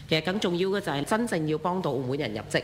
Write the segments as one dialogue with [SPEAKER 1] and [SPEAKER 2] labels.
[SPEAKER 1] 其實更重要嘅就係真正要幫到澳門人入職。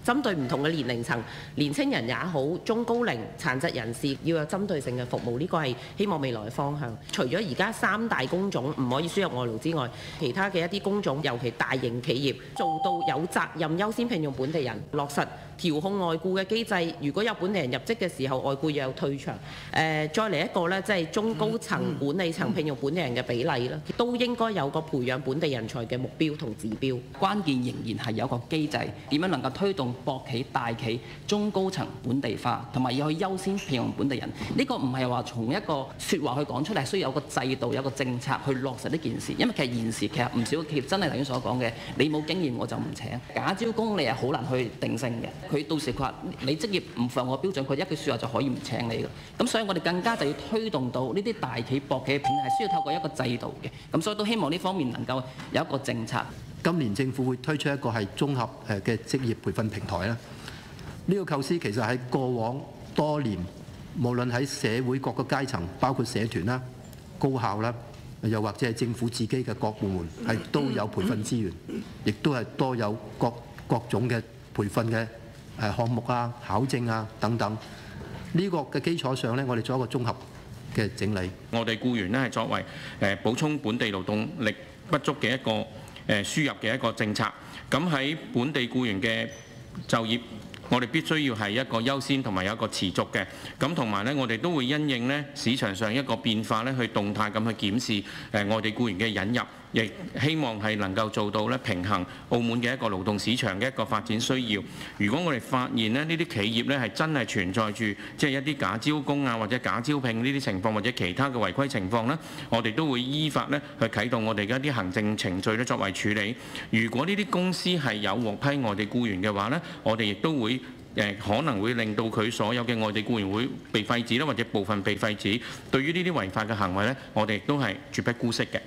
[SPEAKER 1] 針對唔同嘅年齡層，年青人也好，中高齡、殘疾人士要有針對性嘅服務，呢個係希望未來嘅方向。除咗而家3大工種唔可以輸入外勞之外，其他嘅一啲工種，尤其大型企業做到有責任優先聘用本地人，落實調控外僱嘅機制。如果有本地人入職嘅時候，外僱要有退場。再嚟一個呢，即係中高層管理層聘用本地人嘅比例啦，都應該有個培養本地人才嘅目標同指標。
[SPEAKER 2] 關鍵仍然係有個機制，點樣能夠推動博企、大企、中高層本地化，同埋要去優先聘用本地人。呢個唔係話從一個説話去講出嚟，係需要有個制度、有個政策去落實呢件事。因為其實現時唔少企業真係頭先所講嘅，你冇經驗我就唔請。假招工你係好難去定性嘅。佢到時佢話你職業唔符合我標準，佢一句説話就可以唔請你嘅。咁所以我哋更加就要推動到呢啲大企、博企嘅聘係需要透過一個制度嘅。咁所以都希望呢方面能夠有一個政策。
[SPEAKER 3] 今年政府會推出一個係綜合嘅職業培訓平台啦。呢個構思其實喺過往多年，無論喺社會各個階層，包括社團啦、高校啦，又或者係政府自己嘅各部門，係都有培訓資源，亦都係多有各種嘅培訓嘅項目啊、考證啊等等。呢個嘅基礎上呢，我哋做一個綜合嘅整理。
[SPEAKER 4] 我哋僱員呢係作為補充本地勞動力不足嘅一個輸入嘅一個政策。咁喺本地僱員嘅就業，我哋必須要係一個優先同埋有一個持續嘅，咁同埋呢，我哋都會因應呢市場上一個變化呢，去動態咁去檢視外地僱員嘅引入，亦希望係能夠做到呢平衡澳門嘅一個勞動市場嘅一個發展需要。如果我哋發現呢啲企業呢係真係存在住即係一啲假招工啊或者假招聘呢啲情況或者其他嘅違規情況呢，我哋都會依法呢去啟動我哋嘅一啲行政程序呢作為處理。如果呢啲公司係有獲批外地僱員嘅話呢，我哋亦都會可能會令到佢所有嘅外地僱員會被廢止啦，或者部分被廢止。對於呢啲違法嘅行為呢，我哋亦都係絕不姑息嘅。